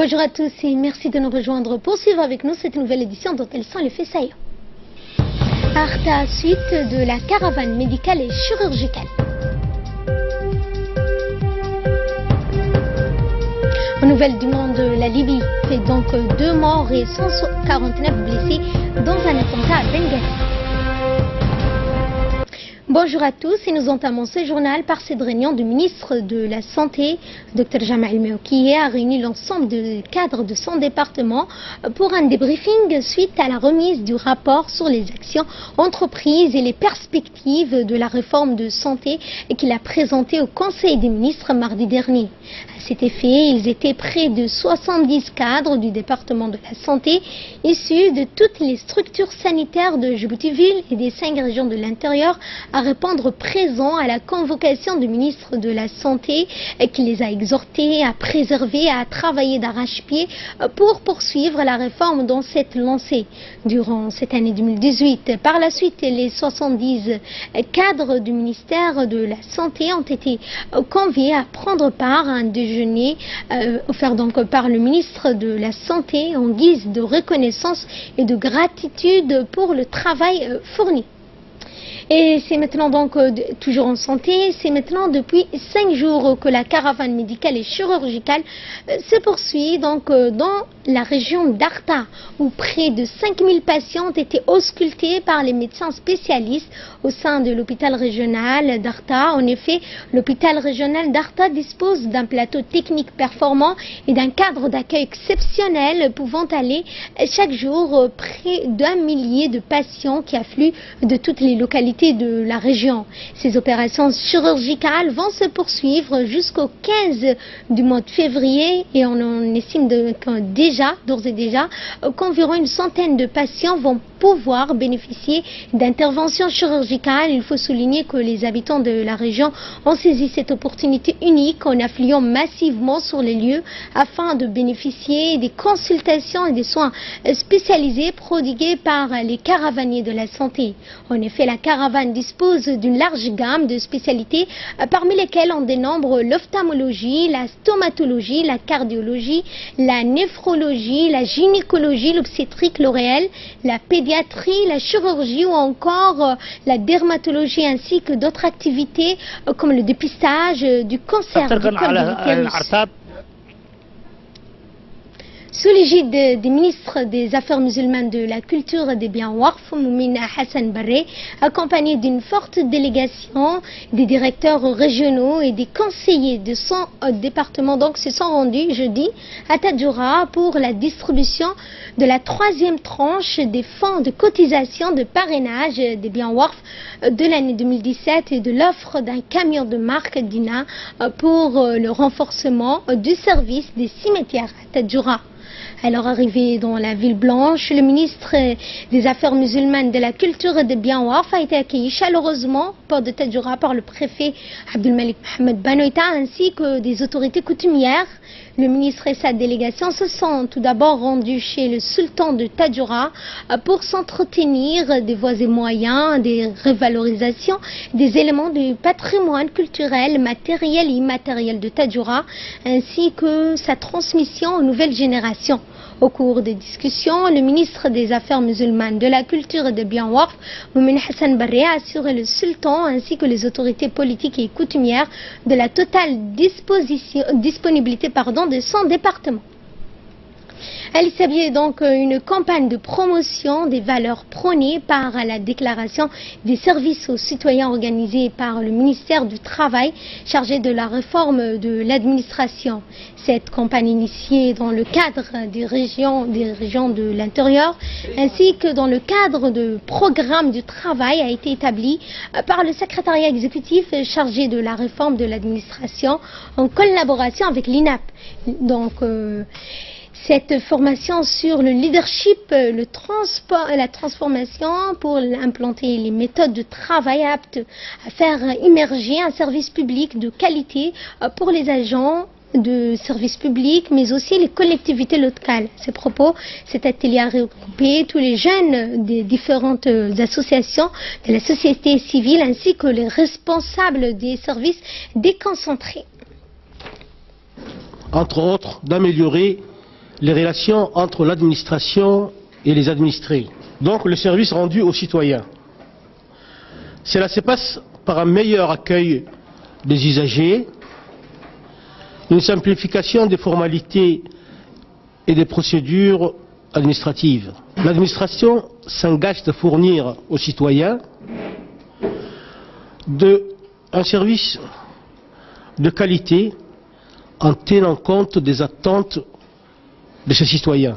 Bonjour à tous et merci de nous rejoindre pour suivre avec nous cette nouvelle édition dont elles sont les faits saillants. Arta, suite de la caravane médicale et chirurgicale. Aux nouvelles du monde, la Libye fait donc 2 morts et 149 blessés dans un attentat à Benghazi. Bonjour à tous et nous entamons ce journal par cette réunion du ministre de la Santé, Dr Jamal Meouki, a réuni l'ensemble des cadres de son département pour un débriefing suite à la remise du rapport sur les actions entreprises et les perspectives de la réforme de santé qu'il a présenté au Conseil des ministres mardi dernier. À cet effet, ils étaient près de 70 cadres du département de la santé issus de toutes les structures sanitaires de Djibouti-Ville et des 5 régions de l'intérieur à répondre présent à la convocation du ministre de la Santé qui les a exhortés à préserver, à travailler d'arrache-pied pour poursuivre la réforme dans cette lancée durant cette année 2018. Par la suite, les 70 cadres du ministère de la Santé ont été conviés à prendre part à un déjeuner offert donc par le ministre de la Santé en guise de reconnaissance et de gratitude pour le travail fourni. Et c'est maintenant donc, toujours en santé, c'est maintenant depuis 5 jours que la caravane médicale et chirurgicale se poursuit donc dans la région d'Arta, où près de 5000 patients ont été auscultés par les médecins spécialistes au sein de l'hôpital régional d'Arta. En effet, l'hôpital régional d'Arta dispose d'un plateau technique performant et d'un cadre d'accueil exceptionnel pouvant aller chaque jour près d'1 millier de patients qui affluent de toutes les localités de la région. Ces opérations chirurgicales vont se poursuivre jusqu'au 15 du mois de février et on estime d'ores et déjà qu'environ une centaine de patients vont pouvoir bénéficier d'interventions chirurgicales. Il faut souligner que les habitants de la région ont saisi cette opportunité unique en affluant massivement sur les lieux afin de bénéficier des consultations et des soins spécialisés prodigués par les caravaniers de la santé. En effet, la caravane dispose d'une large gamme de spécialités parmi lesquelles on dénombre l'ophtalmologie, la stomatologie, la cardiologie, la néphrologie, la gynécologie, l'obstétrique, l'ORL, la pédiatrie, la chirurgie ou encore la dermatologie ainsi que d'autres activités comme le dépistage du cancer du col de l'utérus. Sous l'égide des ministres des Affaires musulmanes, de la culture et des biens Waqf, Moumina Hassan Barre, accompagné d'une forte délégation des directeurs régionaux et des conseillers de son département, donc se sont rendus jeudi à Tadjoura pour la distribution de la 3e tranche des fonds de cotisation de parrainage des biens Waqf de l'année 2017 et de l'offre d'un camion de marque Dina pour le renforcement du service des cimetières à Tadjoura. Alors arrivé dans la ville blanche, le ministre des Affaires musulmanes, de la culture et des biens Waqf a été accueilli chaleureusement port de Tadjoura par le préfet Abdelmalik Mohamed Banoïta ainsi que des autorités coutumières. Le ministre et sa délégation se sont tout d'abord rendus chez le sultan de Tadjoura pour s'entretenir des voies et moyens, des revalorisations, des éléments du patrimoine culturel, matériel et immatériel de Tadjoura, ainsi que sa transmission aux nouvelles générations. Au cours des discussions, le ministre des Affaires musulmanes, de la culture et des biens Waqf, Moumina Hassan Barre, a assuré le sultan ainsi que les autorités politiques et coutumières de la totale disponibilité de son département. Elle s'habillait donc une campagne de promotion des valeurs prônées par la déclaration des services aux citoyens organisée par le ministère du Travail chargé de la réforme de l'administration. Cette campagne initiée dans le cadre des régions de l'intérieur ainsi que dans le cadre de programme du travail a été établie par le secrétariat exécutif chargé de la réforme de l'administration en collaboration avec l'INAP. Donc, cette formation sur le leadership, la transformation pour implanter les méthodes de travail aptes à faire émerger un service public de qualité pour les agents de services publics, mais aussi les collectivités locales. À ce propos, cet atelier a regroupé tous les jeunes des différentes associations de la société civile ainsi que les responsables des services déconcentrés. Entre autres, d'améliorer les relations entre l'administration et les administrés. Donc le service rendu aux citoyens. Cela se passe par un meilleur accueil des usagers, une simplification des formalités et des procédures administratives. L'administration s'engage à fournir aux citoyens un service de qualité en tenant compte des attentes de ses citoyens.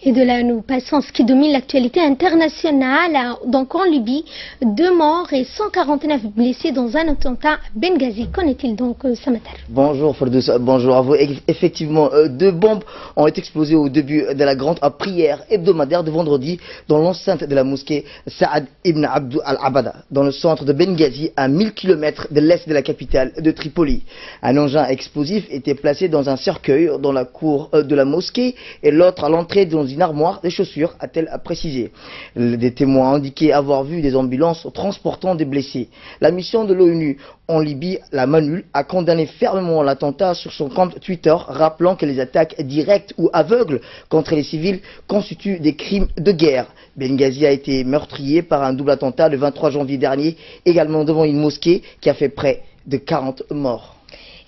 Et de là, nous passons à ce qui domine l'actualité internationale. Donc en Libye, 2 morts et 149 blessés dans un attentat à Benghazi. Qu'en est-il donc, Samatar? Bonjour Ferdous, bonjour à vous. Effectivement, 2 bombes ont été explosées au début de la grande prière hebdomadaire de vendredi dans l'enceinte de la mosquée Saad ibn Abdou al-Abada, dans le centre de Benghazi, à 1000 km de l'est de la capitale de Tripoli. Un engin explosif était placé dans un cercueil dans la cour de la mosquée et l'autre à l'entrée dans une armoire des chaussures, a-t-elle précisé. Des témoins ont indiqué avoir vu des ambulances transportant des blessés. La mission de l'ONU en Libye, la MANUL, a condamné fermement l'attentat sur son compte Twitter, rappelant que les attaques directes ou aveugles contre les civils constituent des crimes de guerre. Benghazi a été meurtrier par un double attentat le 23 janvier dernier, également devant une mosquée qui a fait près de 40 morts.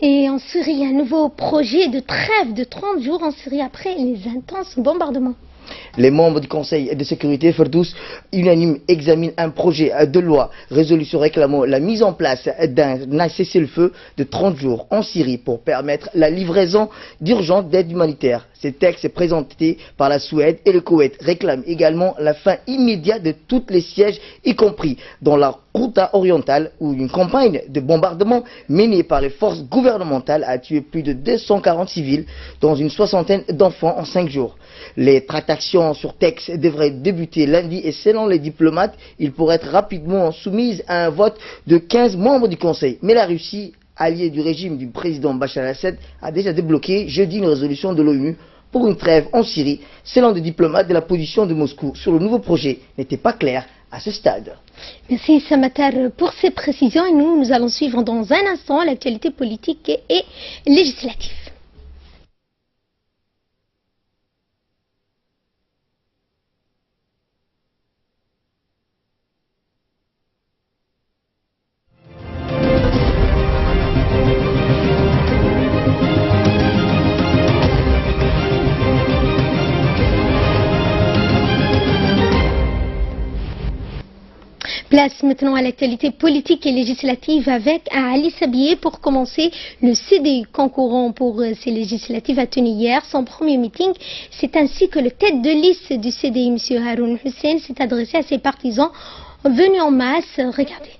Et en Syrie, un nouveau projet de trêve de 30 jours en Syrie après les intenses bombardements. Les membres du Conseil de sécurité, Ferdous, unanime, examinent un projet de loi, résolution réclamant la mise en place d'un cessez-le-feu de 30 jours en Syrie pour permettre la livraison d'urgence d'aide humanitaire. Ce texte présenté par la Suède et le Koweït réclame également la fin immédiate de tous les sièges, y compris dans la Ghouta orientale, où une campagne de bombardement menée par les forces gouvernementales a tué plus de 240 civils, dont une soixantaine d'enfants en 5 jours. Les tractations sur texte devraient débuter lundi et selon les diplomates, ils pourraient être rapidement soumises à un vote de 15 membres du Conseil. Mais la Russie, alliée du régime du président Bachar el-Assad, a déjà débloqué jeudi une résolution de l'ONU pour une trêve en Syrie. Selon des diplomates, de la position de Moscou sur le nouveau projet n'était pas claire à ce stade. Merci Samatar pour ces précisions et nous allons suivre dans un instant l'actualité politique et législative. Place maintenant à l'actualité politique et législative avec Ali Sabié pour commencer. Le CDU concourant pour ces législatives a tenu hier son premier meeting. C'est ainsi que le tête de liste du CDU, M. Haroun Hussein, s'est adressé à ses partisans venus en masse. Regardez.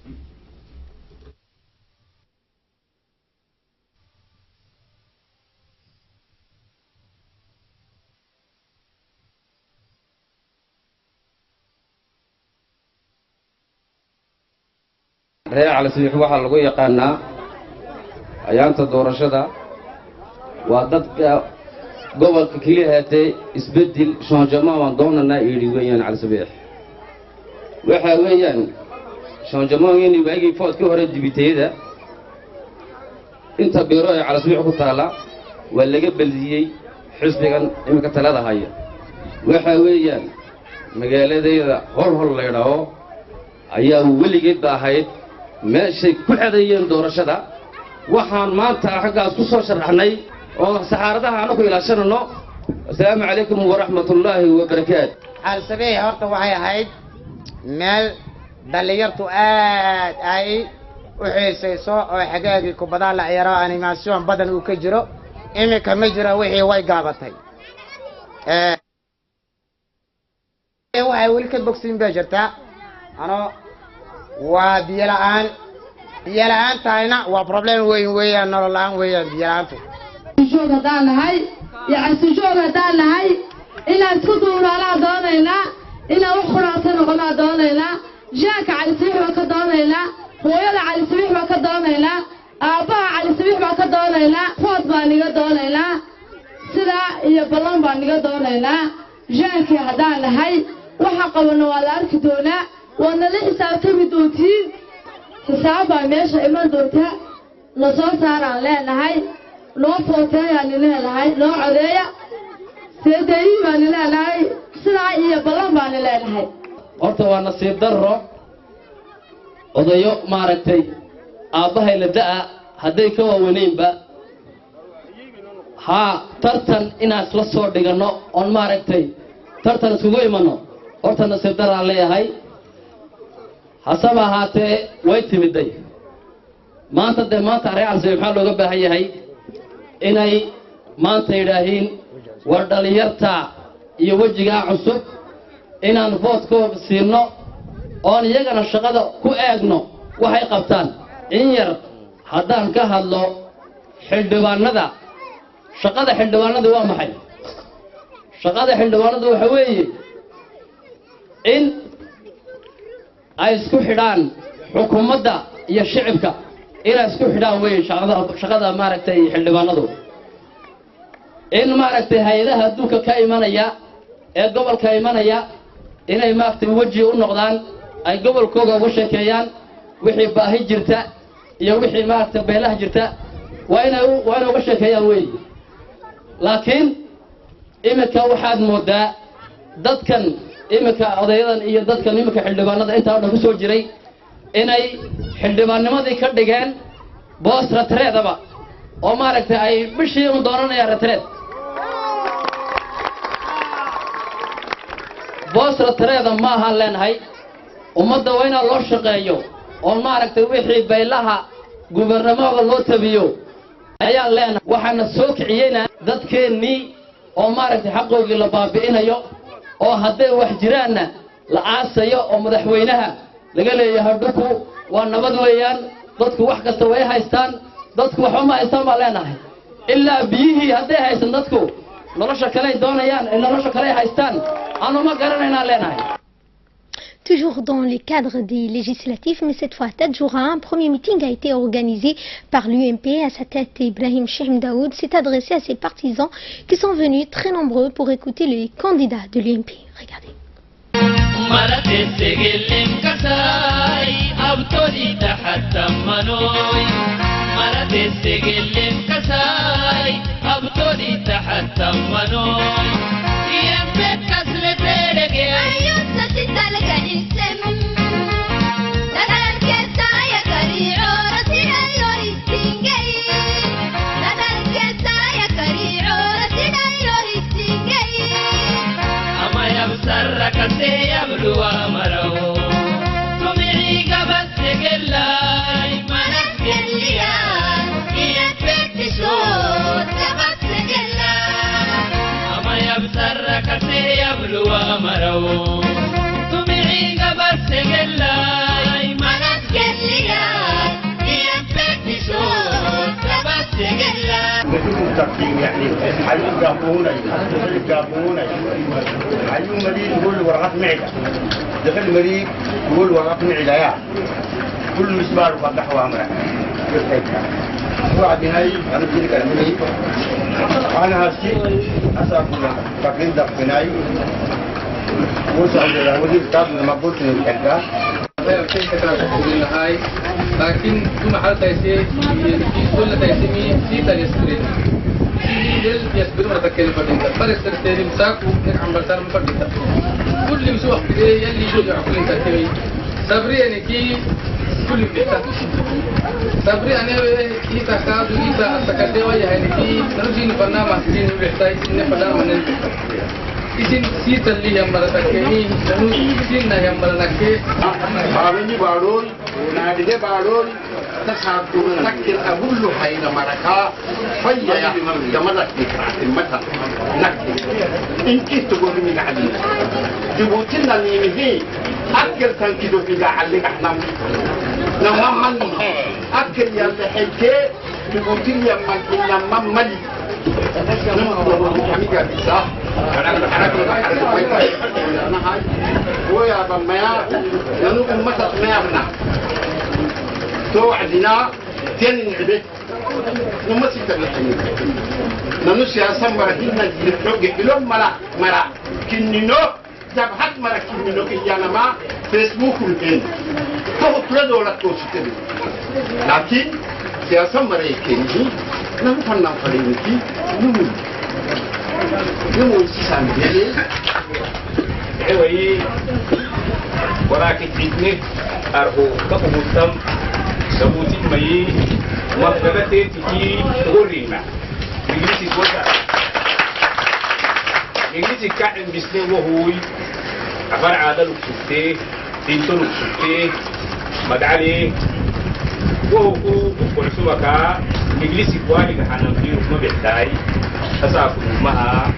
reer cali sabiix waxaa lagu yaqaanaa ayaanta doorashada waa dadka gobolka kaliya haatee isbedel changement waan doonanaa yidhi weeyaan cali sabiix waxa weeyaan changementgeeni waagii foodkii hore dibiteeda inta biro ee cali sabiix ku taala waa laga baldiyey xisbigan iminka talada haya waxa weeyaan magaaladeeda hol la yidhaaho ayaa weligeed ba ahayd meeshay ku xadayeen doorashada waxaan maanta xaggaas ku soo sharaxnay oo saxaaradaha aanu ku ilaashanayno. Assalaamu calaykum waraxmatullaahi wabarakaatu. cali sabiix horta waxay ahayd meel dhalinyartu aad ay u xiisayso oo xagaagii kubadaha la ciyaaro animation badan uu ka jiro. iminka ma jiro wixii way gaabatay. waxay weli ka bogsiin baa jirtaa anoo waa biyo la'aan tahayna waa problem weyn weeyaan nolol la'aan weeyaan biyo la'aantu. joog haddaan nahay joog haddaan nahay inaan isku duunaanaa doonaynaa inaan u quraacsan noqonaa doonaynaa jaanka cali sabiix baan ka doonaynaa hooyada cali sabiix baan ka doonaynaa aabbaha cali sabiix baan ka doonaynaa food baan niga doonaynaa sidaa iyo ballan baan niga doonaynaa jaankii haddaan nahay waxa qabana waa la arki doonaa waana la xisaabtami doontiin xisaab baa meesha iman doonta la soo saaraan leenahay noo footeeyaan leenahay noo codeeya seedeeyi baan ilaalay sidaa iyo balan baan ilaalay horta waa nasiib darro odayo maaragtay aabbahay la da'a hadday ka waaweyneenba haa tartan inaan isla soo dhiganno oon maaragtay tartan isugu imanno horta nasiib daraan leeyahay hasaba ahaatee way timiday maanta dee maanta reecalse maxaa looga baahan yahay inay maanta yidhaahiin war dhallinyarta iyo wejigaa cusub inaan voodkooda siinno oon iyagana shaqada ku eegno waxay qabtaan in yar haddaan ka hadlo xildhibaanada shaqada xildhibaanadu waa maxay shaqada xildhibaanadu waxa weeye in ay isku xidhaan xukuumadda iyo shicibka inay isku xidhaan weeye shaqada maaragtay xildhibaanadu in maaragtay hay-adaha adduunka ka imanaya ee gobolka imanaya inay maaragtay weji u noqdaan ay gobolkooga uga sheekeeyaan wixii baahi jirta iyo wixii maaragtay beelaha jirta waa inay uga sheekeeyaan weeye laakiin iminka waxaad moodaa dadkan iminka odayadan iyo dadkan iminka xildhibaanada intaa o dhan ku soo jiray inay xildhibaannimadii ka dhigeen boos ratreedaba oo maaragtay ay bishii un doonanayaan ratreed boos ratreeda ma ahaan leenahay ummadda waa inaa loo shaqeeyo oo maaragtay wixii baylaha gubernamooga loo tabiyo ayaan leenahay waxaana soo kiciyeyna dadkeennii oo maaragtay xaqoogii la baabi'inayo oo hadday wax jiraanna la aasayo oo madaxweynaha laga leeyahay dhulku waa nabad weeyaan dadku wax kasta way haystaan dadku waxba ma haystaan baa leenahay ilaa biyihii hadday haysan dadku nolosha kale ay doonayaan nolosha kale ay haystaan aanu ma garanaynaa leenahay. Toujours dans le cadre des législatifs, mais cette fois à Tadjoura, un premier meeting a été organisé par l'UMP. À sa tête, Ibrahim Cheikh Daoud s'est adressé à ses partisans qui sont venus très nombreux pour écouter les candidats de l'UMP. Regardez. يعني حيقابونا حيو مريض يقول ورقة معدة دخل مريض يقول ورقة معدة يا كل مسمار فتح وامره وبعد هاي أنا تلك المريض أنا هسي أسافر تقريبا دفناي وصل إلى ودي كتاب لما قلت نتكلم لكن كل حال تيسير كل تيسيمي سيتا يسبرين سيدل يسبرون تكلم فردينتا فرستر تيري مساكو عم بسار فردينتا كل مسوح كده يلي يجوا يعقلين تكوي صبري أنا كي كل بيتا صبري أنا كي تكاد كي تكاد ويا هني كي نرجين برنامج كي نبحثي إن برنامج نبحث इसिन सीतल्ली यम्मरता केही ननु इसिन न यम्मरना के बाबेनी बाडोल नाडिगे बाडोल तसातु नक्किल अबुल्lu hayna maraka fayya yamara mata nakki inki tugo mi gadi jibutin na ni mi akil kan kido fi gadi ahnam na mamman akil ya tahike jibutin ya makina mamali kami gak bisa ويا بميا لأنه أمة ميامنا توعدنا تنعبه نما سيتبلحني نمو سياسة مرهينا نحوق إلهم مرا كنينو جبهات مرا كنينو كيانا ما فيسبوك الهين فهو تلدو لك توسيتبه لكن سياسة مرا يكيني نمو فنان فرينكي نمو يوم سيسان بيلي عوي وراك تجني أرهو كأبوتم سبوتي مي مفردتي تجي تغرينا إنجليزي كوتا إنجليزي كائن بسني وهوي أفر عادة لكسوتي تنتو لكسوتي مدعلي وهو كورسوكا إنجليزي كوالي كحانا فيه ما بيحتاي أسافو مها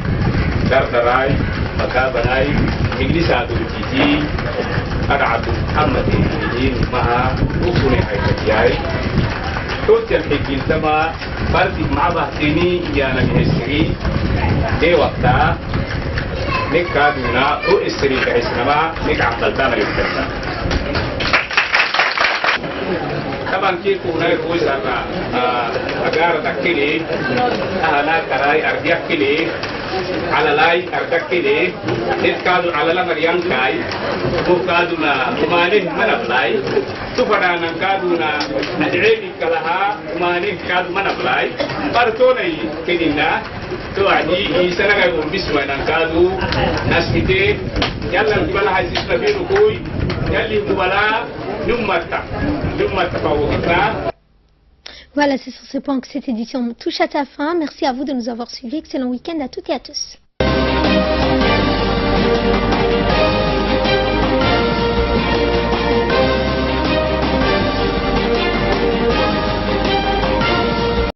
دردراي مكابناي إنجليزي عدو تيتي أدعو محمد إنجليزي مها وصولي حيثياي توتر حقين تما فردي مع بحثيني يانا بحسري دي وقتا نكادونا رو استري بحسنما نك عقلتانا يبتلتا طبعا كيف هناك وزارة أجار دكيلي أهلا كراي أرجع كيلي على لاي أرجع كيلي نتكادو على لا مريان كاي مكادونا مانه من أبلاي تفرانا كادونا أدعيني كلها مانه كادو من أبلاي بارتوني كدينا توعدي إنسانا كيقول بسمعنا كادو ناسكتي يلا نقبل هاي سيسنا بيرو كوي يلي مبلا Voilà, c'est sur ce point que cette édition touche à sa fin. Merci à vous de nous avoir suivis. Excellent week-end à toutes et à tous.